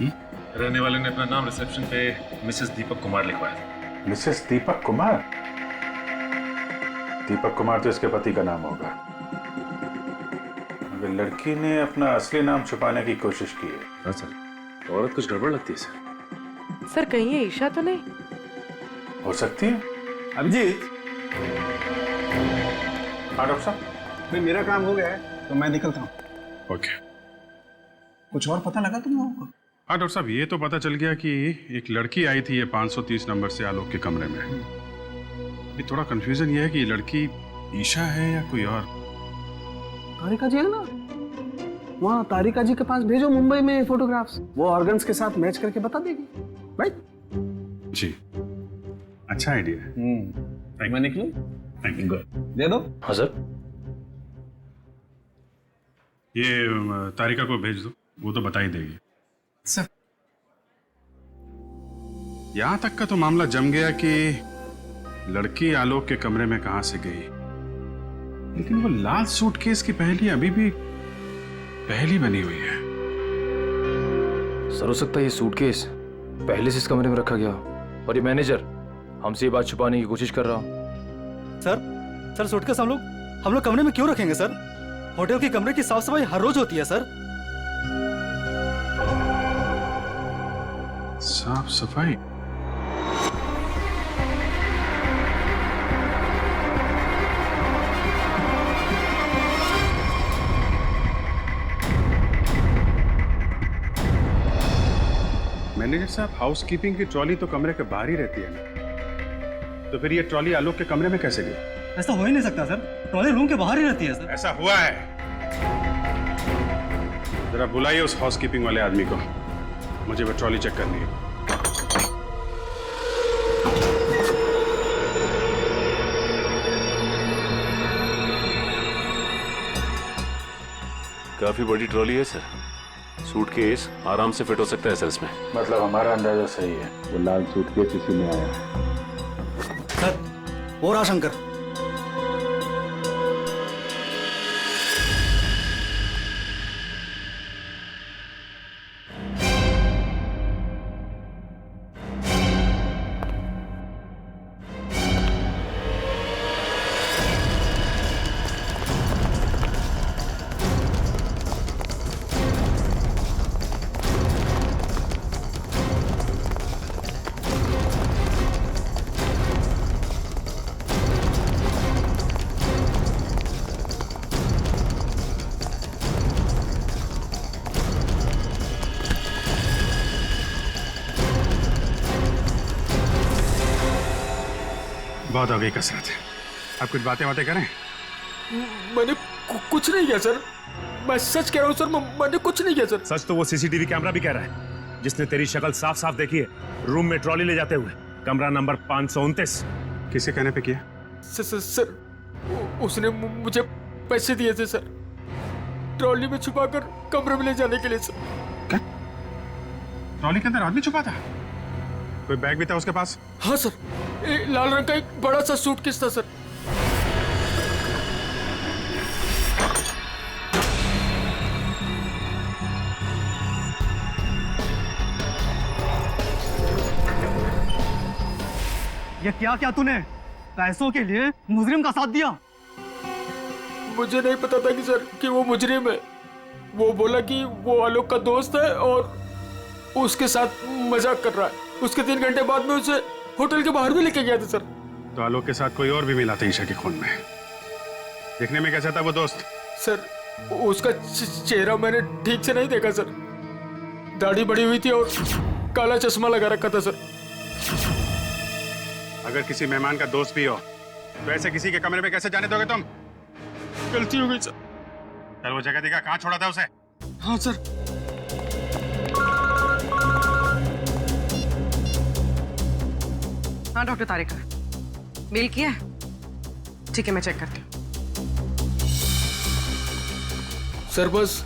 रहने वाले ने अपना नाम रिसेप्शन पे मिसेस दीपक कुमार लिखवाया था। मिसेस दीपक कुमार? दीपक कुमार तो इसके पति का नाम होगा। अगर लड़की ने अपना असली नाम छुपाने की कोशिश की है। हाँ सर, तो औरत कुछ गड़बड़ लगती है सर। सर कहीं ये ईशा तो नहीं? हो सकती है। अभिजीत, हाँ डॉक्टर साहब। भाई मेरा काम हो गया है तो मैं निकलता हूँ। ओके। कुछ और पता लगा तुम लोगों को? हाँ डॉक्टर साहब, ये तो पता चल गया कि एक लड़की आई थी ये 530 नंबर से आलोक के कमरे में। अभी थोड़ा कंफ्यूजन ये है कि ये लड़की ईशा है या कोई और। तारिका जी है ना, वहाँ तारिका जी के पास भेजो मुंबई में फोटोग्राफ्स, वो ऑर्गन्स के साथ मैच करके बता देगी। राइट? जी, अच्छा आइडिया है। मैं निकलूं? Thank you. दे दो। हाँ सर। ये तारिका को भेज दो, वो तो बता ही देगी। सर, यहां तक का तो मामला जम गया कि लड़की आलोक के कमरे में कहां से गई, लेकिन वो लाल सूटकेस की पहेली अभी भी पहेली बनी हुई है। सर हो सकता है ये सूटकेस पहले से इस कमरे में रखा गया और ये मैनेजर हमसे ये बात छुपाने की कोशिश कर रहा हो। सर सूटकेस हम लोग कमरे में क्यों रखेंगे सर? होटल के कमरे की साफ सफाई हर रोज होती है सर। साफ सफाई? मैनेजर साहब, हाउसकीपिंग की ट्रॉली तो कमरे के बाहर ही रहती है ना, तो फिर ये ट्रॉली आलोक के कमरे में कैसे गई? ऐसा हो ही नहीं सकता सर, ट्रॉली रूम के बाहर ही रहती है सर। ऐसा हुआ है। जरा बुलाइए उस हाउसकीपिंग वाले आदमी को, मुझे वो ट्रॉली चेक करनी है। काफी बड़ी ट्रॉली है सर, सूटकेस आराम से फिट हो सकता है सर इसमें। मतलब हमारा अंदाजा सही है, वो लाल सूटकेस इसी में आया। सर, वो रहा शंकर। बहुत हो गई कसरत, आप कुछ बातें करें। मैंने कुछ नहीं किया सर, मैं सच कह रहा हूँ सर, मैंने कुछ नहीं किया सर। सच तो वो सीसीटीवी कैमरा भी कह रहा है, जिसने तेरी शक्ल साफ साफ देखी है रूम में ट्रॉली ले जाते हुए, कमरा नंबर 529। किसके कहने पे किया? सर उसने मुझे पैसे दिए थे सर, ट्रॉली में छुपाकर कमरे में ले जाने के लिए सर। क्या? ट्रॉली के अंदर आदमी छुपा था? कोई बैग भी था उसके पास? हाँ सर, लाल रंग का एक बड़ा सा सूटकेस था सर। ये क्या तूने पैसों के लिए मुजरिम का साथ दिया? मुझे नहीं पता था कि सर कि वो मुजरिम है। वो बोला कि वो आलोक का दोस्त है और उसके साथ मजाक कर रहा है। उसके 3 घंटे बाद में उसे होटल के बाहर भी लेके गया था सर। तो आलोक के साथ कोई और भी मिला था ईशा के खून में। देखने में कैसा था वो दोस्त? सर उसका चेहरा मैंने ठीक से नहीं देखा सर, दाढ़ी बड़ी हुई थी और काला चश्मा लगा रखा था सर। अगर किसी मेहमान का दोस्त भी हो तो ऐसे किसी के कमरे में कैसे जाने दोगे तुम? गलती हो गई सर। चल वो जगह दिखा, कहाँ छोड़ा था उसे? हाँ सर। हाँ डॉक्टर तारिका, मेल किया है? ठीक है, मैं चेक करती हूँ। सर बस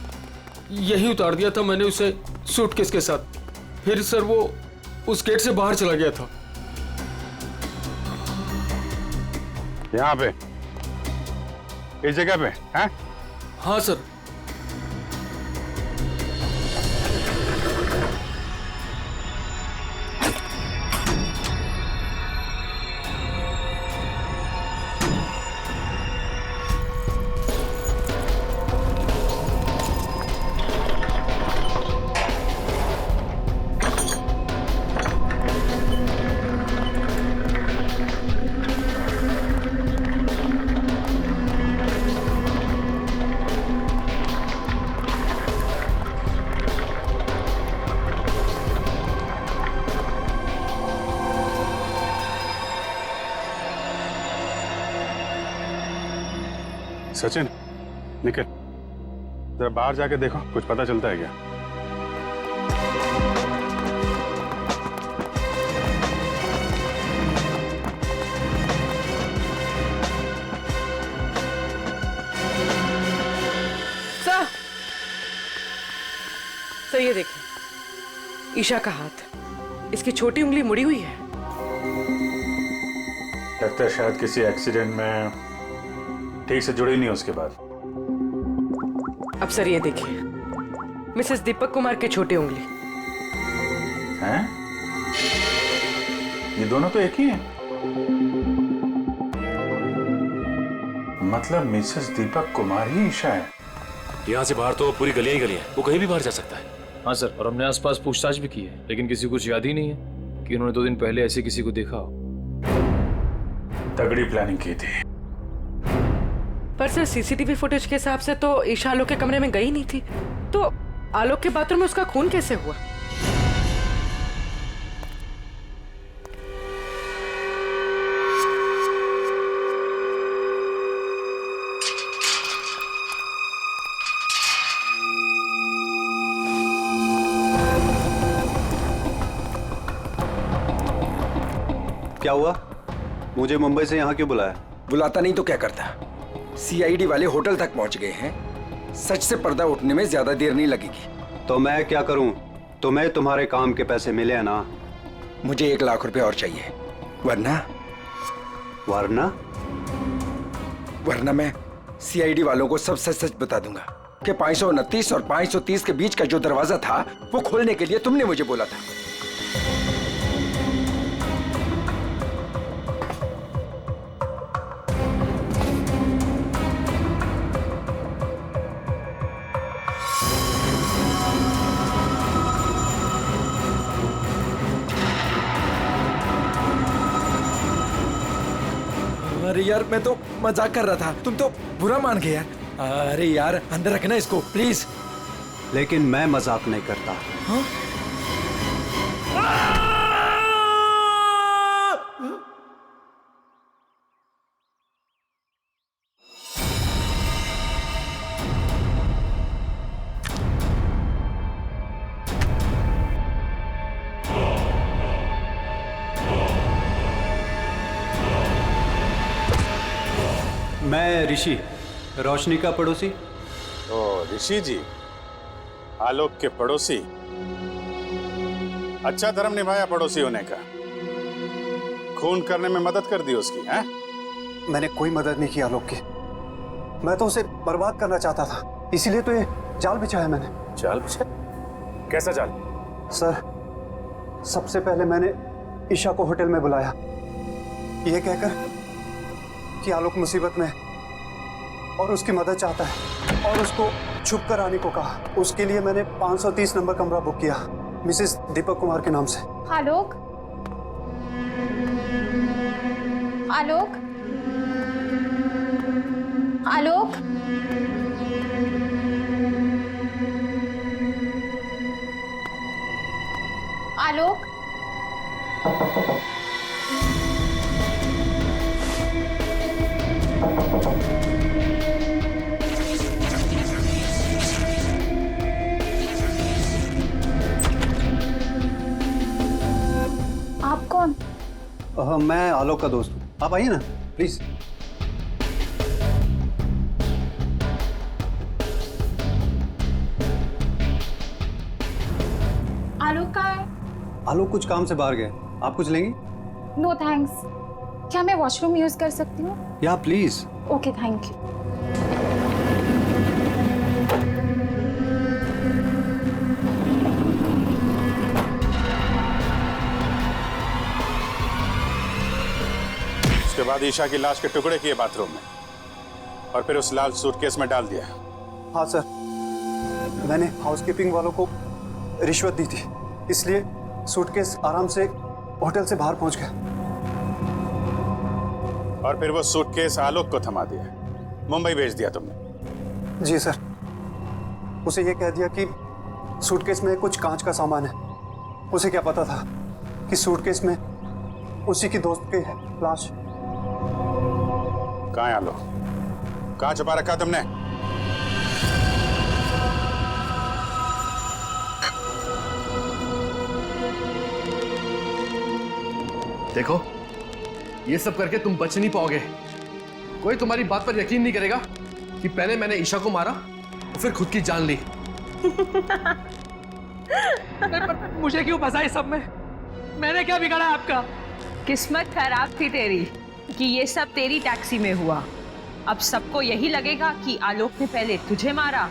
यही उतार दिया था मैंने उसे सूटकेस के साथ, फिर सर वो उस गेट से बाहर चला गया था। यहाँ पे, इस जगह पे? हैं? हाँ सर। सचिन, निकल, जरा बाहर जाके देखो, कुछ पता चलता है क्या? सर ये देखिए, ईशा का हाथ, इसकी छोटी उंगली मुड़ी हुई है। लगता है शायद किसी एक्सीडेंट में ठीक से जुड़ी नहीं उसके बाद। अब सर ये देखिए, मिसेस दीपक कुमार के छोटी उंगली। हैं? ये दोनों तो एक ही हैं। मतलब मिसेस दीपक कुमार ही ईशा है। यहाँ से बाहर तो पूरी गलियां ही गलियां हैं, वो कहीं भी बाहर जा सकता है। हाँ सर, और हमने आसपास पूछताछ भी की है, लेकिन किसी को कुछ याद ही नहीं है कि उन्होंने 2 दिन पहले ऐसे किसी को देखा हो। तगड़ी प्लानिंग की थी। पर सर सीसीटीवी फुटेज के हिसाब से तो ईशा आलोक के कमरे में गई नहीं थी, तो आलोक के बाथरूम में उसका खून कैसे हुआ? क्या हुआ? मुझे मुंबई से यहाँ क्यों बुलाया? बुलाता नहीं तो क्या करता? सीआईडी वाले होटल तक पहुंच गए हैं। सच से पर्दा उठने में ज्यादा देर नहीं लगेगी। तो मैं क्या करूं? तुम्हें तुम्हारे काम के पैसे मिले हैं ना? मुझे 1 लाख रुपए और चाहिए, वरना वरना मैं सीआईडी वालों को सब सच सच बता दूंगा कि 529 और 530 के बीच का जो दरवाजा था वो खोलने के लिए तुमने मुझे बोला था। अरे यार, मैं तो मजाक कर रहा था, तुम तो बुरा मान गए यार। अरे यार, अंदर रखना इसको प्लीज। लेकिन मैं मजाक नहीं करता। हाँ? मैं ऋषि, रोशनी का पड़ोसी। ओ ऋषि जी, आलोक के पड़ोसी। अच्छा धर्म निभाया पड़ोसी होने का। खून करने में मदद कर दी उसकी, हैं? मैंने कोई मदद नहीं की आलोक की। मैं तो उसे बर्बाद करना चाहता था, इसीलिए तो ये जाल बिछाया मैंने। जाल बिछा? कैसा जाल? सर, सबसे पहले मैंने ईशा को होटल में बुलाया, ये कहकर कि आलोक मुसीबत में और उसकी मदद चाहता है, और उसको छुप कर आने को कहा। उसके लिए मैंने 530 नंबर कमरा बुक किया मिसेस दीपक कुमार के नाम से। आलोक, आलोक, आलोक, आलोक, आप कौन? मैं आलोक का दोस्त हूँ। आप आइए ना प्लीज। आलोक कहाँ है? आलोक कुछ काम से बाहर गए। आप कुछ लेंगी? No thanks. क्या मैं वॉशरूम यूज कर सकती हूँ? या प्लीज। Okay, thank you. उसके बाद ईशा की लाश के टुकड़े किए बाथरूम में, और फिर उस लाल सूटकेस में डाल दिया। हाँ सर, मैंने हाउसकीपिंग वालों को रिश्वत दी थी, इसलिए सूटकेस आराम से होटल से बाहर पहुंच गया। और फिर वो सूटकेस आलोक को थमा दिया, मुंबई भेज दिया तुमने? जी सर, उसे ये कह दिया कि सूटकेस में कुछ कांच का सामान है। उसे क्या पता था कि सूटकेस में उसी की दोस्त की है लाश। कहाँ है आलोक? कहाँ छुपा रखा तुमने? देखो, ये सब करके तुम बच नहीं पाओगे। कोई तुम्हारी बात पर यकीन नहीं करेगा कि पहले मैंने ईशा को मारा और फिर खुद की जान ली। मुझे क्यों फंसा इस सब में? मैंने क्या बिगाड़ा आपका? किस्मत खराब थी तेरी कि ये सब तेरी टैक्सी में हुआ। अब सबको यही लगेगा कि आलोक ने पहले तुझे मारा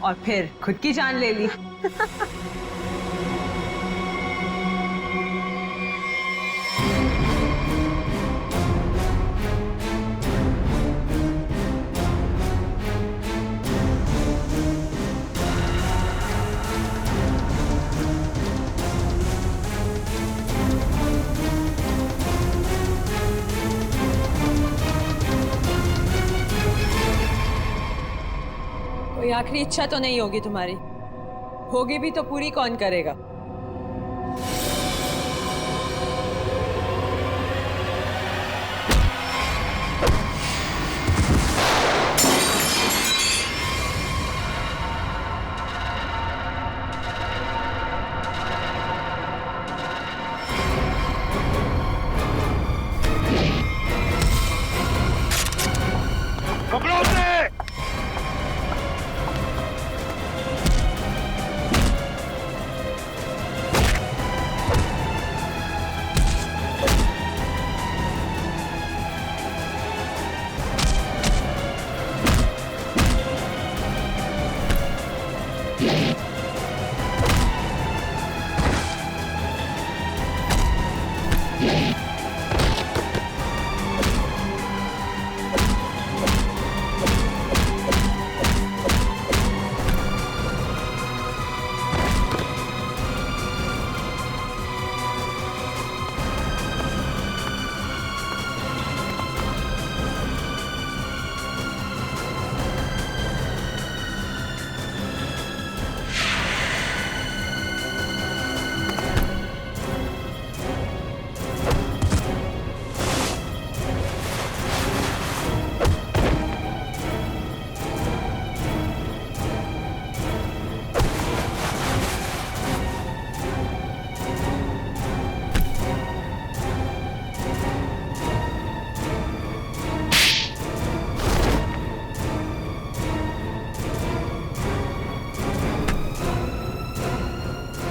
और फिर खुद की जान ले ली। कोई आखिरी इच्छा तो नहीं होगी तुम्हारी? होगी भी तो पूरी कौन करेगा? पकड़ो उसे!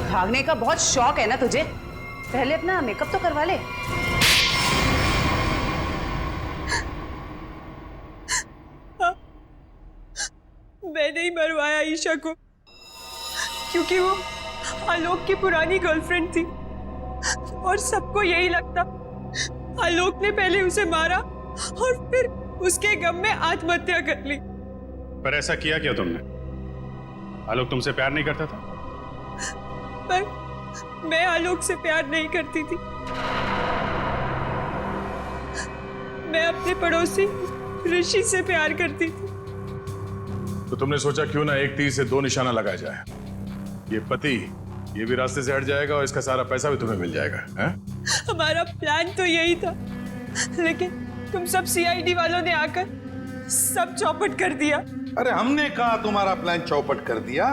भागने का बहुत शौक है ना तुझे? पहले अपना मेकअप तो करवा ले। मैंने ही मरवाया ईशा को क्योंकि वो आलोक की पुरानी गर्लफ्रेंड थी और सबको यही लगता आलोक ने पहले उसे मारा और फिर उसके गम में आत्महत्या कर ली। पर ऐसा किया क्यों तुमने? आलोक तुमसे प्यार नहीं करता था? पर मैं आलोक से प्यार नहीं करती थी। मैं अपने पड़ोसी ऋषि से प्यार करती थी। तो तुमने सोचा क्यों ना एक तीर से दो निशाना लगाया जाए। ये पति ये भी रास्ते से हट जाएगा और इसका सारा पैसा भी तुम्हें मिल जाएगा। हैं? हमारा प्लान तो यही था, लेकिन तुम सब सीआईडी वालों ने आकर सब चौपट कर दिया। अरे हमने कहा तुम्हारा प्लान चौपट कर दिया।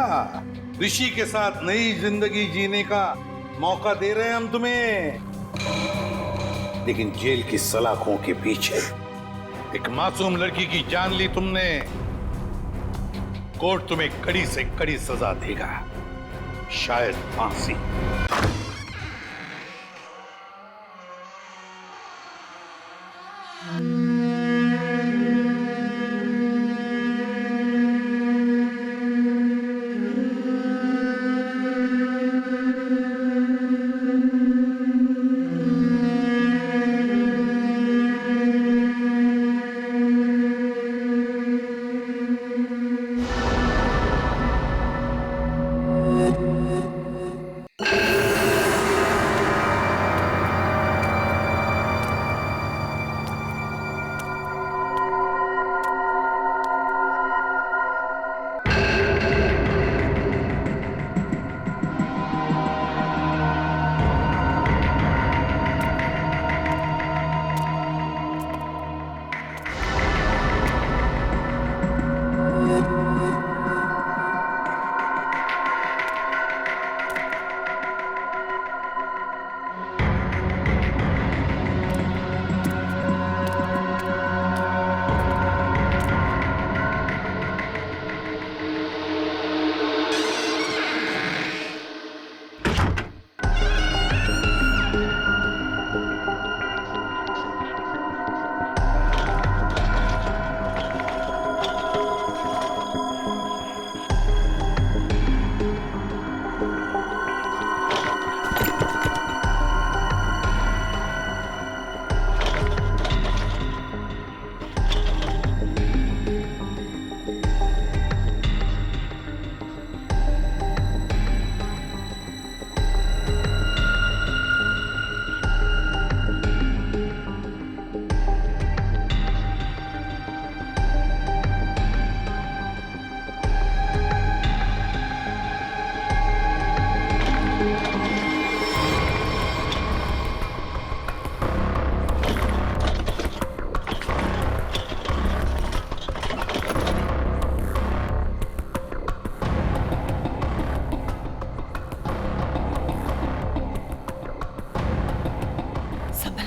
ऋषि के साथ नई जिंदगी जीने का मौका दे रहे हैं हम तुम्हें, लेकिन जेल की सलाखों के पीछे एक मासूम लड़की की जान ली तुमने। कोर्ट तुम्हें कड़ी से कड़ी सजा देगा, शायद फांसी।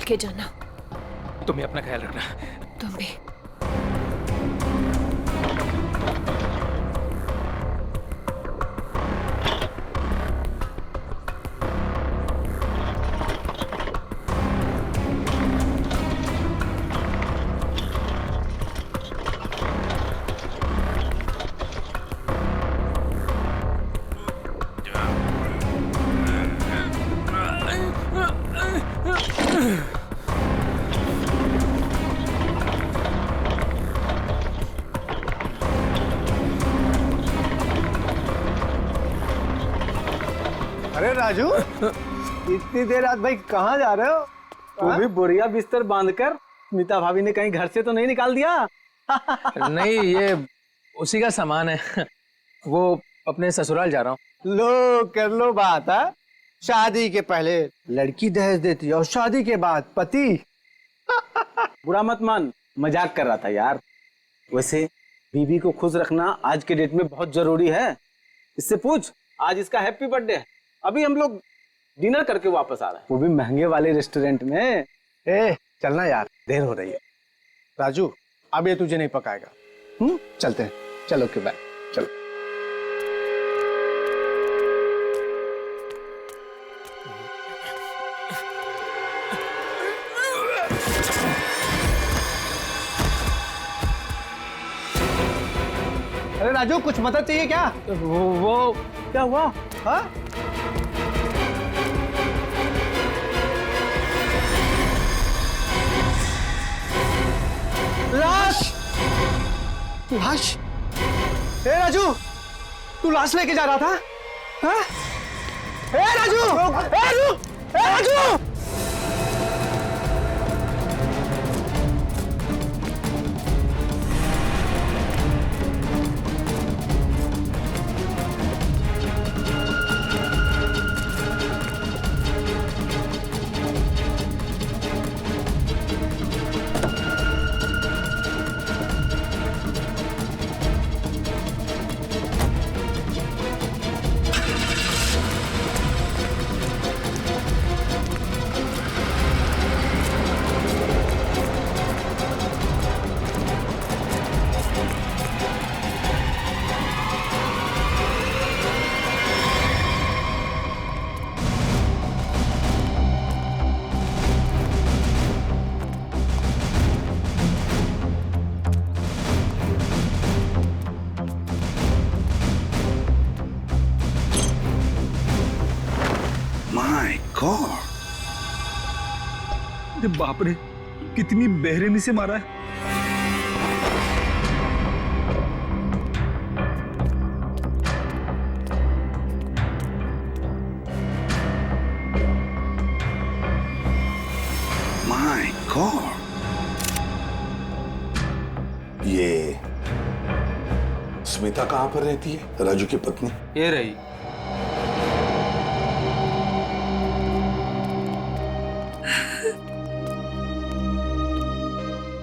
के जाना। तुम्हें अपना ख्याल रखना। तुम भी। अरे राजू, इतनी देर रात भाई कहाँ जा रहे हो? वो भी बोरिया बिस्तर बांधकर। स्मिता भाभी ने कहीं घर से तो नहीं निकाल दिया? नहीं, ये उसी का सामान है। वो अपने ससुराल जा रहा हूँ। लो कर लो बात है। शादी के पहले लड़की दहेज देती है और शादी के बाद पति। बुरा मत मान, मजाक कर रहा था यार। वैसे बीवी को खुश रखना आज के डेट में बहुत जरूरी है। इससे पूछ, आज इसका हैप्पी बर्थडे है। अभी हम लोग डिनर करके वापस आ रहे हैं, वो भी महंगे वाले रेस्टोरेंट में। चलना यार, देर हो रही है। राजू, अब ये तुझे नहीं पकाएगा। चलते हैं। चलो के बाय। चलो। अरे राजू, कुछ मदद चाहिए क्या? वो क्या हुआ? हाँ? लाश! लाश? ए राजू, तू लाश लेके जा रहा था? हाँ? ए राजू! ए राजू! ए राजू! बाप रे, कितनी बेरहमी से मारा है। माय गॉड, ये स्मिता कहां पर रहती है? राजू की पत्नी? ये रही।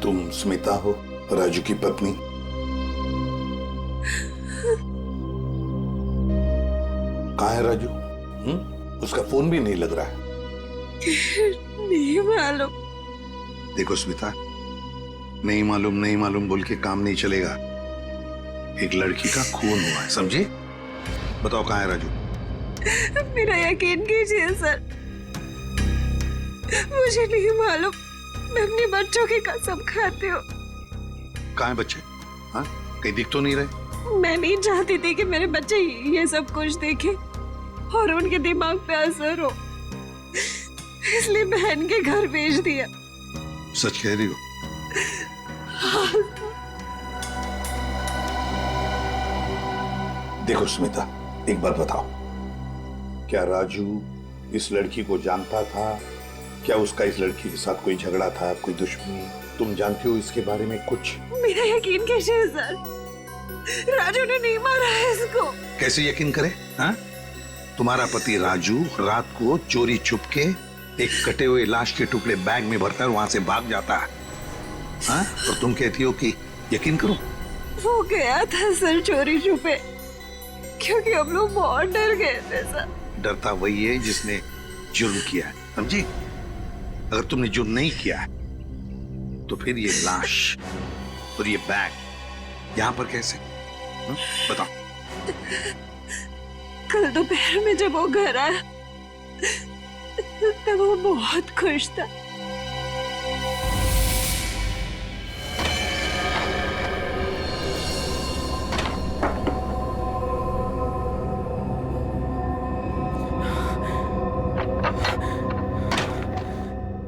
तुम स्मिता हो, राजू की पत्नी? कहाँ है राजू? उसका फोन भी नहीं लग रहा है। नहीं मालूम। देखो स्मिता, नहीं मालूम बोल के काम नहीं चलेगा। एक लड़की का खून हुआ है, समझे? बताओ कहाँ है राजू? मेरा यकीन कीजिए सर, मुझे नहीं मालूम। मैं अपने बच्चों की कसम खाती हूँ। कहाँ है बच्चे? हाँ, कहीं दिख तो नहीं रहे। मैं नहीं चाहती थी कि मेरे बच्चे ये सब कुछ देखें और उनके दिमाग पे असर हो, इसलिए बहन के घर भेज दिया। सच कह रही हो? देखो स्मिता, एक बात बताओ, क्या राजू इस लड़की को जानता था? क्या उसका इस लड़की के साथ कोई झगड़ा था, कोई दुश्मनी? तुम जानती हो इसके बारे में कुछ? मेरा यकीन कीजिए सर, राजू ने नहीं मारा है इसको। कैसे यकीन करे? हाँ? तुम्हारा पति राजू रात को चोरी छुप के एक कटे हुए लाश के टुकड़े बैग में भरकर वहां से भाग जाता है। हाँ? और तुम कहती हो कि यकीन करो? वो गया था सर चोरी छुपे, क्योंकि हम लोग बहुत डर गए थे सर। डरता वही है जिसने जुर्म किया है, समझी? अगर तुमने जो नहीं किया है तो फिर ये लाश और ये बैग यहाँ पर कैसे? बताओ। कल दोपहर में जब वो घर आया तब वो बहुत खुश था।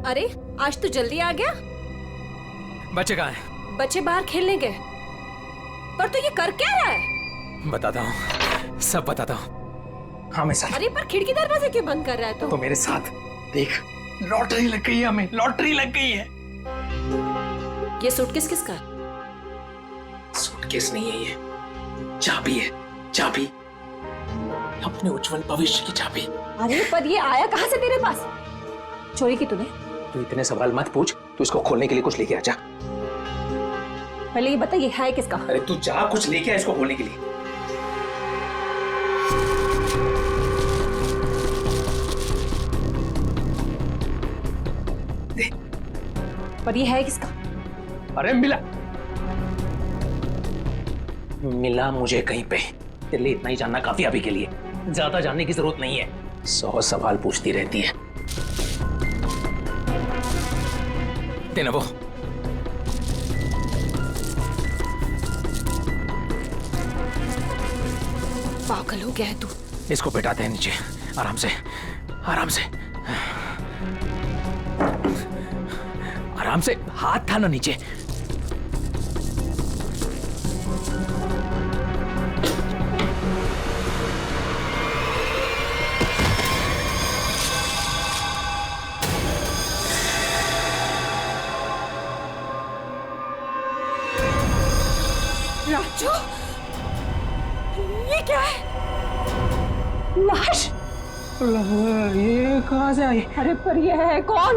अरे आज तो जल्दी आ गया। बच्चे कहाँ हैं? बच्चे बाहर खेलने गए। पर तो ये कर क्या रहा है? बताता हूँ, सब बताता हूँ। हाँ मैं साथ। अरे पर खिड़की दरवाजे क्यों बंद कर रहा है? तो मेरे साथ देख, लॉटरी लग गई है हमें, लॉटरी लग गई है। ये सूटकेस किसका? सूटकेस नहीं है ये, चाबी है, चाबी, अपने उज्जवल भविष्य की चाबी। अरे पर ये आया कहाँ से तेरे पास? चोरी की तूने? तू इतने सवाल मत पूछ, तू इसको खोलने के लिए कुछ लेके आ जा। पहले ये बता ये है किसका? अरे तू जा, कुछ लेके आ इसको खोलने के लिए। दे। पर ये है किसका? अरे मिला मुझे कहीं पे। तेरे लिए इतना ही जानना काफी अभी के लिए, ज्यादा जानने की जरूरत नहीं है। 100 सवाल पूछती रहती है। देना वो। पागल हो गया है तू। इसको बैठाते हैं नीचे, आराम से, आराम से, आराम से। हाथ था ना नीचे। राजू, ये क्या है? लाश? ये कहाँ से आई? अरे पर ये है कौन?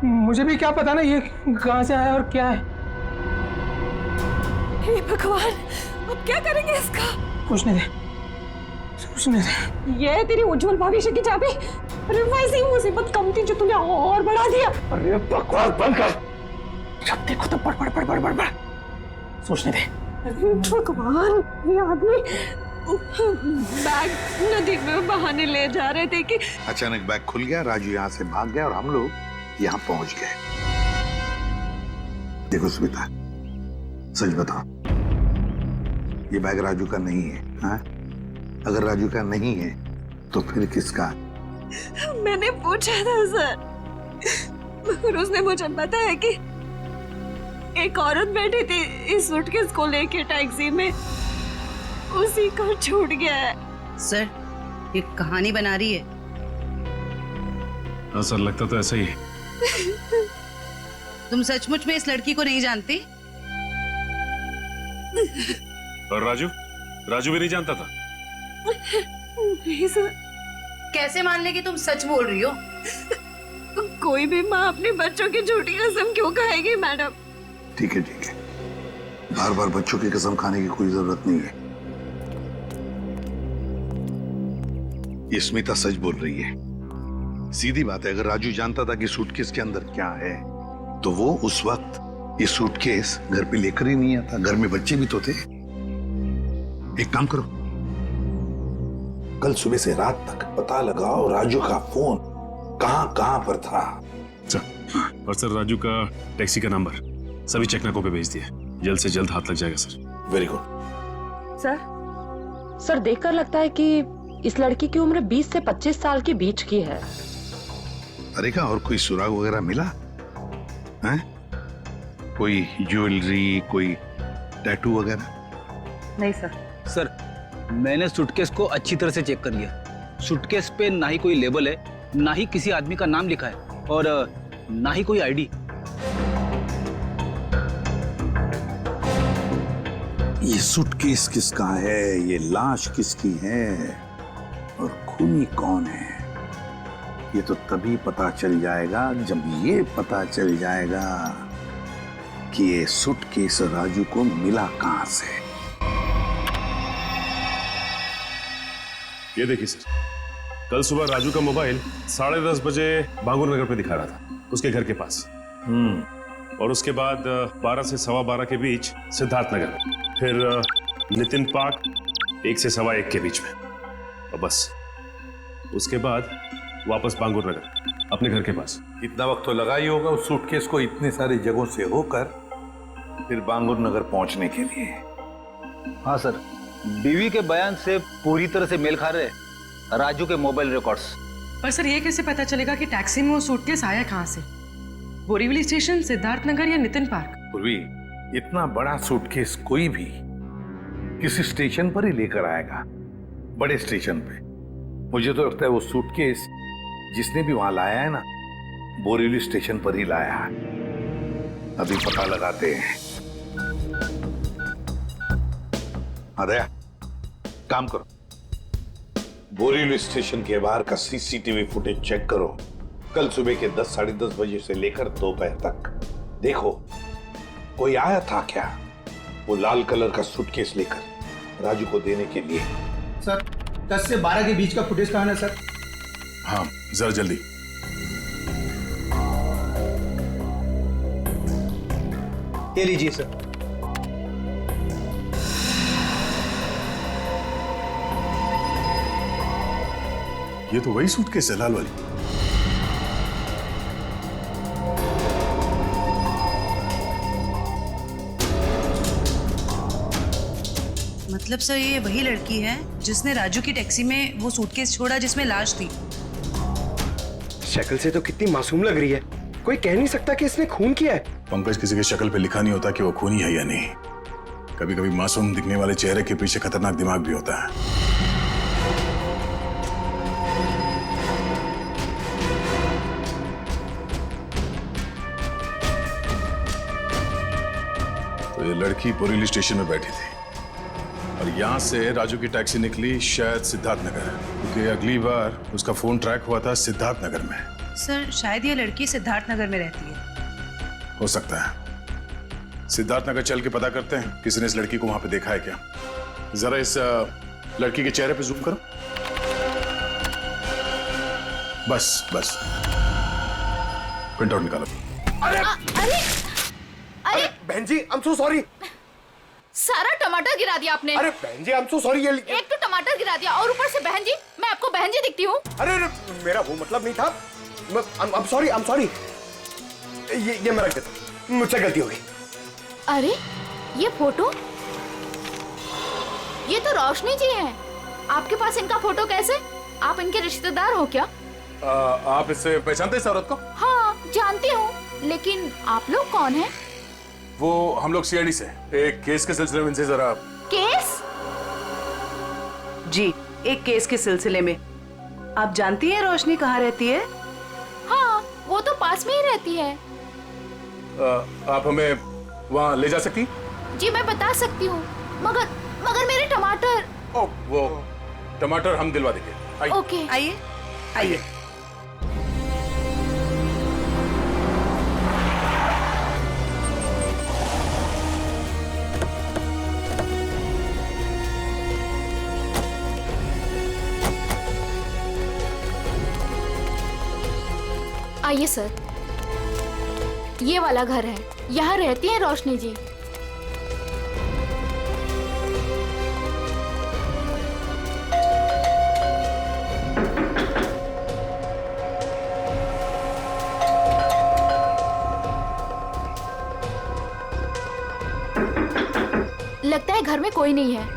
मुझे भी क्या पता ना ये कहाँ से आया और क्या है। हे भगवान, अब क्या करेंगे इसका? पूछने दे, पूछने दे। ये है तेरी उज्जवल भविष्य की चाबी। अरे वैसी मुसीबत कम थी जो तूने और बढ़ा दिया। अरे बकवास बंद कर। जब देखो तो बड़ बड़ बड़ बड़ बड़ बड़। सोचने दे। भगवान, ये आदमी बैग नदी में बहाने ले जा रहे थे कि अचानक बैग खुल गया, राजू यहाँ से भाग गया और हम लोग यहाँ पहुंच गए। देखो स्मिता, सच बताओ, ये बैग राजू का नहीं है? हाँ? अगर राजू का नहीं है तो फिर किसका? मैंने पूछा था सर, मगर उसने मुझे बताया कि एक औरत बैठी थी इस सूटकेस को लेके टैक्सी में, उसी को छूट गया है। सर, ये कहानी बना रही है। हाँ सर, लगता तो ऐसा ही है। तुम सचमुच में इस लड़की को नहीं जानती? और राजू भी नहीं जानता था? नहीं सर। कैसे मान ले कि तुम सच बोल रही हो? कोई भी माँ अपने बच्चों की झूठी कसम क्यों खाएगी मैडम? ठीक है, बार बार बच्चों की कसम खाने की कोई जरूरत नहीं है। ये स्मिता सच बोल रही है। सीधी बात है, अगर राजू जानता था कि सूटकेस के अंदर क्या है तो वो उस वक्त ये सूटकेस घर पे लेकर ही नहीं आता। घर में बच्चे भी तो थे। एक काम करो, कल सुबह से रात तक पता लगाओ राजू का फोन कहां पर था। अच्छा, और सर राजू का टैक्सी का नंबर सभी चेकनाकों पे भेज दिया। जल्द से जल्द हाथ लग जाएगा सर। Very good. सर देखकर लगता है कि इस लड़की की उम्र 20 से 25 साल के बीच की है। अरे क्या और कोई सुराग वगैरह मिला है? कोई ज्वेलरी, कोई टैटू वगैरह? नहीं सर। सर, मैंने सूटकेस को अच्छी तरह से चेक कर लिया। सूटकेस पे ना ही कोई लेबल है, ना ही किसी आदमी का नाम लिखा है और ना ही कोई आईडी। ये सूटकेस किसका है? ये लाश किसकी है? और खूनी कौन है? ये तो तभी पता चल जाएगा जब ये पता चल जाएगा कि ये सूटकेस राजू को मिला कहां से। ये देखिए सर, कल सुबह राजू का मोबाइल 10:30 बजे बांगुर नगर पे दिखा रहा था। उसके घर के पास। और उसके बाद 12 से 12:15 के बीच सिद्धार्थ नगर, फिर नितिन पार्क 1 से 1:15 के बीच में, और बस उसके बाद वापस बांगुर नगर अपने घर के पास। इतना वक्त तो लगा ही होगा उस सूटकेस को इतने सारी जगहों से होकर फिर बांगुर नगर पहुंचने के लिए। हाँ सर, बीवी के बयान से पूरी तरह से मेल खा रहे राजू के मोबाइल रिकॉर्ड्स। पर सर ये कैसे पता चलेगा कि टैक्सी में वो सूटकेस आया कहाँ से? बोरीवली स्टेशन, सिद्धार्थ नगर या नितिन पार्क? पूर्वी, इतना बड़ा सूटकेस कोई भी किसी स्टेशन पर ही लेकर आएगा, बड़े स्टेशन पे। मुझे तो लगता है वो सूटकेस जिसने भी वहां लाया है ना, बोरीवली स्टेशन पर ही लाया है। अभी पता लगाते हैं। हाँ दया, काम करो, बोरीवली स्टेशन के बाहर का सीसीटीवी फुटेज चेक करो। कल सुबह के 10, साढ़े 10 बजे से लेकर दोपहर तक देखो कोई आया था क्या वो लाल कलर का सूटकेस लेकर राजू को देने के लिए। सर 10 से 12 के बीच का फुटेज कहाँ है सर? हाँ जरा जल्दी। ये लीजिए सर। ये तो वही सूटकेस है, लाल वाली। मतलब सर ये वही लड़की है जिसने राजू की टैक्सी में वो सूटकेस छोड़ा जिसमें लाश थी। शक्ल से तो कितनी मासूम लग रही है, कोई कह नहीं सकता कि इसने खून किया है। पंकज, किसी की शक्ल पे लिखा नहीं होता कि वो खूनी है या नहीं। कभी कभी मासूम दिखने वाले चेहरे के पीछे खतरनाक दिमाग भी होता है। तो ये लड़की बोरीवली स्टेशन में बैठी थी और यहाँ से राजू की टैक्सी निकली शायद सिद्धार्थ नगर, क्योंकि अगली बार उसका फोन ट्रैक हुआ था सिद्धार्थ नगर में। सर शायद ये लड़की सिद्धार्थ नगर में रहती है। हो सकता है। सिद्धार्थ नगर चल के पता करते हैं किसी ने इस लड़की को वहां पे देखा है क्या। जरा इस लड़की के चेहरे पे जूम करो। बस बस, प्रिंट आउट निकालो। अरे अरे बहन जी, आई एम सो सॉरी। सारा टमाटर गिरा दिया आपने। अरे बहन जी, आई एम सो सॉरी। एक तो टमाटर गिरा दिया और ऊपर से बहन जी, मैं आपको बहन जी दिखती हूँ? अरे मेरा वो मतलब नहीं था। I am sorry. ये मैं रख देता हूँ, मुझसे गलती हो गई। अरे ये फोटो, ये तो रोशनी जी हैं। आपके पास इनका फोटो कैसे? आप इनके रिश्तेदार हो क्या? आप इससे पहचानते हैं इस औरत को? हाँ जानती हूँ, लेकिन आप लोग कौन हैं? वो हम लोग सीआईडी से एक केस के सिलसिले में इनसे जरा। केस? जी, एक केस के सिलसिले में। आप जानती हैं रोशनी कहाँ रहती है? हाँ, वो तो पास में ही रहती है। आप हमें वहाँ ले जा सकती? जी मैं बता सकती हूँ, मगर मेरे टमाटर। ओ, वो टमाटर हम दिलवा देंगे। आइए। ओके आइए आइए। आइए सर, ये वाला घर है, यहाँ रहती हैं रोशनी जी। लगता है घर में कोई नहीं है।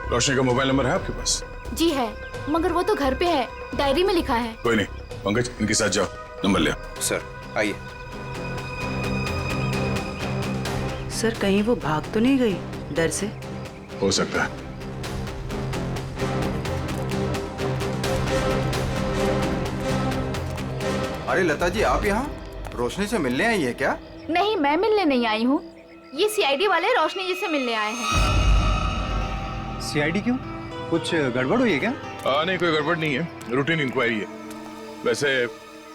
रोशनी का मोबाइल नंबर है आपके पास? जी है, मगर वो तो घर पे है, डायरी में लिखा है। कोई नहीं, पंकज इनके साथ जाओ, नंबर ले आओ। सर आइए। सर कहीं वो भाग तो नहीं गई डर से? हो सकता है। अरे लता जी, आप यहाँ रोशनी से मिलने आई है क्या? नहीं, मैं मिलने नहीं आई हूँ, ये सीआईडी वाले रोशनी जी से मिलने आए हैं। सीआईडी क्यों? कुछ गड़बड़ हुई है क्या? नहीं, कोई गड़बड़ नहीं है, रूटीन इंक्वायरी है। वैसे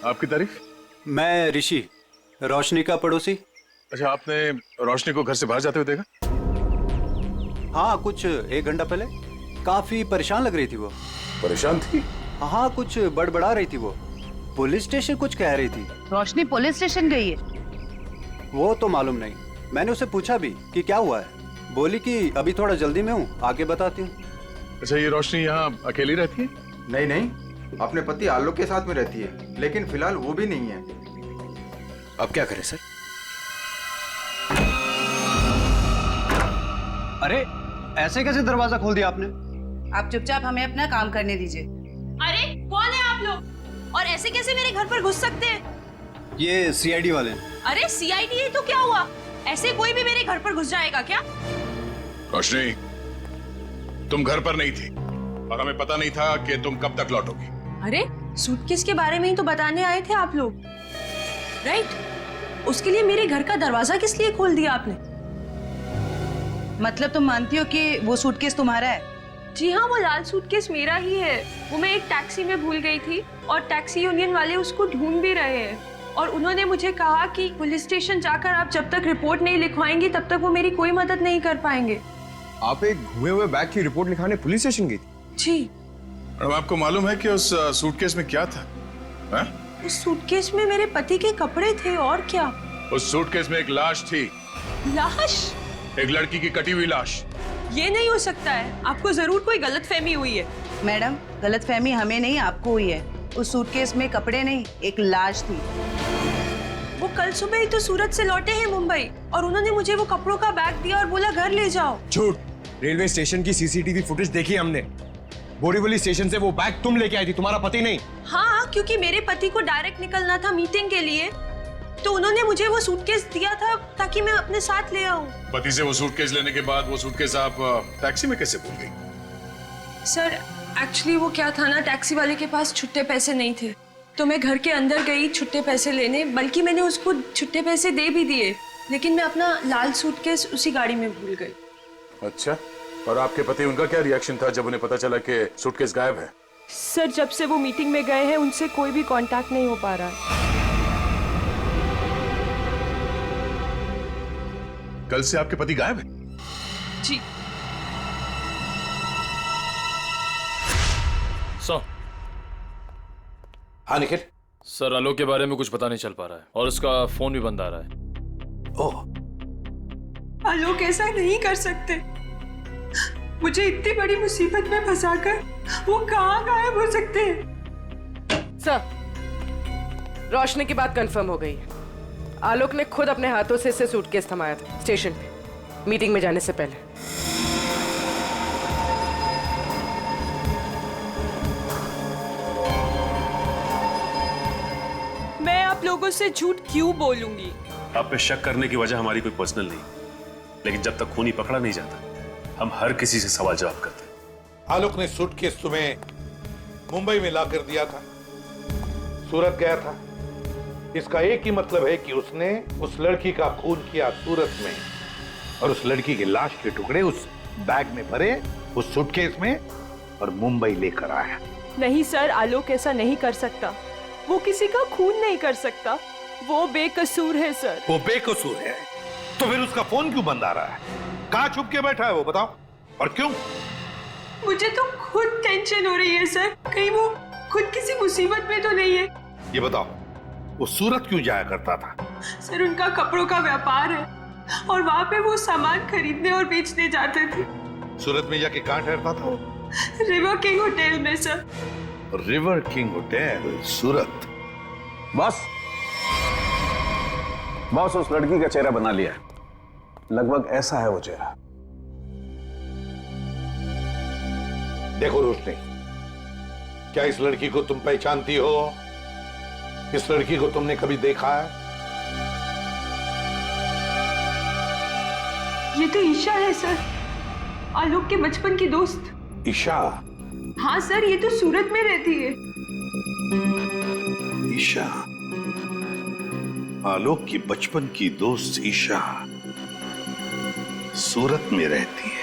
आपकी तारीफ? मैं ऋषि, रोशनी का पड़ोसी। अच्छा, आपने रोशनी को घर से बाहर जाते हुए देखा? हाँ, कुछ 1 घंटा पहले। काफी परेशान लग रही थी वो। परेशान थी? हाँ, कुछ बड़बड़ा रही थी वो। पुलिस स्टेशन कुछ कह रही थी। रोशनी पुलिस स्टेशन गई है? वो तो मालूम नहीं, मैंने उसे पूछा भी कि क्या हुआ है। बोली कि अभी थोड़ा जल्दी में हूँ, आके बताती हूँ। अच्छा, ये रोशनी यहाँ अकेली रहती है? नहीं नहीं, अपने पति आलोक के साथ में रहती है, लेकिन फिलहाल वो भी नहीं है। अब क्या करें सर? अरे ऐसे कैसे दरवाजा खोल दिया आपने? आप चुपचाप हमें अपना काम करने दीजिए। अरे कौन है आप लोग और ऐसे कैसे मेरे घर पर घुस सकते हैं? ये सीआईडी वाले हैं। अरे सीआईडी है तो क्या हुआ? ऐसे कोई भी मेरे घर पर घुस जाएगा क्या? रोशनी, तुम घर पर नहीं थी और हमें पता नहीं था कि तुम कब तक लौटोगी। अरे सूटकेस के बारे में ही तो बताने आए थे आप लोग, राइट? उसके लिए मेरे घर का दरवाजा किस लिए खोल दिया आपने? मतलब तुम मानती हो कि वो सूटकेस तुम्हारा है? जी हाँ, वो लाल सूटकेस मेरा ही है। वो मैं एक टैक्सी में भूल गई थी और टैक्सी यूनियन वाले उसको ढूंढ भी रहे हैं और उन्होंने मुझे कहा कि पुलिस स्टेशन जाकर आप जब तक रिपोर्ट नहीं लिखवाएंगी तब तक वो मेरी कोई मदद नहीं कर पाएंगे। आप एक घुए हुए बैग की रिपोर्ट लिखाने पुलिस स्टेशन गई थी? जी। अब आपको मालूम है कि उस सूटकेस में क्या था? है? उस सूटकेस में मेरे पति के कपड़े थे और क्या? उस सूटकेस में एक लाश थी। लाश? एक लड़की की कटी हुई लाश। ये नहीं हो सकता है, आपको जरूर कोई गलतफहमी हुई है। मैडम, गलतफहमी हमें नहीं आपको हुई है। उस सूटकेस में कपड़े नहीं, एक लाश थी। वो कल सुबह ही तो सूरत से लौटे हैं मुंबई और उन्होंने मुझे वो कपड़ों का बैग दिया और बोला घर ले जाओ। झूठ। रेलवे स्टेशन की सीसीटीवी फुटेज देखी हमने। बोरीवली स्टेशन से वो बैग तुम लेके आई थी, तुम्हारा पति नहीं। हाँ, क्योंकि मेरे पति को डायरेक्ट निकलना था मीटिंग के लिए, तो उन्होंने मुझे वो सूटकेस दिया था ताकि मैं अपने साथ ले आऊं। पति से वो सूटकेस लेने के बाद वो सूटकेस आप टैक्सी में कैसे भूल गई? सर, एक्चुअली वो क्या था ना, टैक्सी वाले के पास छुट्टे पैसे नहीं थे तो मैं घर के अंदर गई छुट्टे पैसे लेने, बल्कि मैंने उसको छुट्टे पैसे दे भी दिए, लेकिन मैं अपना लाल सूटकेस उसी गाड़ी में भूल गई। अच्छा, और आपके पति, उनका क्या रिएक्शन था जब उन्हें पता चला कि सूटकेस गायब है? सर, जब से वो मीटिंग में गए हैं उनसे कोई भी कांटेक्ट नहीं हो पा रहा है। कल से आपके पति गायब है? जी। सर। हाँ निखिल। सर, आलोक के बारे में कुछ पता नहीं चल पा रहा है और उसका फोन भी बंद आ रहा है। ओह। आलोक ऐसा नहीं कर सकते। मुझे इतनी बड़ी मुसीबत में फंसाकर वो कहाँ गायब हो सकते हैं? सर, रोशनी की बात कंफर्म हो गई। आलोक ने खुद अपने हाथों से इसे सूटकेस थमाया था स्टेशन पे, मीटिंग में जाने से पहले। मैं आप लोगों से झूठ क्यों बोलूंगी? आप पे शक करने की वजह हमारी कोई पर्सनल नहीं, लेकिन जब तक खूनी पकड़ा नहीं जाता हम हर किसी से सवाल जवाब करते हैं। आलोक ने सूटकेस तुम्हें मुंबई में ला कर दिया था, सूरत गया था। इसका एक ही मतलब है कि उसने उस लड़की का खून किया सूरत में और उस लड़की की लाश के टुकड़े उस बैग में भरे, उस सूटकेस में, और मुंबई लेकर आया। नहीं सर, आलोक ऐसा नहीं कर सकता। वो किसी का खून नहीं कर सकता। वो बेकसूर है सर। वो बेकसूर है तो फिर उसका फोन क्यों बंद आ रहा है? कहाँ छुप के बैठा है वो, बताओ, और क्यों? मुझे तो खुद टेंशन हो रही है सर, कहीं वो खुद किसी मुसीबत में तो नहीं है। ये बताओ, वो सूरत क्यों जाया करता था? सर, उनका कपड़ों का व्यापार है और वहाँ पे वो सामान खरीदने और बेचने जाते थे। सूरत में जाके कहाँ ठहरता था वो? रिवर किंग होटल में सर। रिवर किंग होटल, सूरत। बॉस उस लड़की का चेहरा बना लिया, लगभग ऐसा है वो चेहरा। देखो रोशनी, क्या इस लड़की को तुम पहचानती हो? इस लड़की को तुमने कभी देखा है? ये तो ईशा है सर, आलोक के बचपन की दोस्त। ईशा? हाँ सर, ये तो सूरत में रहती है। ईशा, आलोक की बचपन की दोस्त ईशा सूरत में रहती है।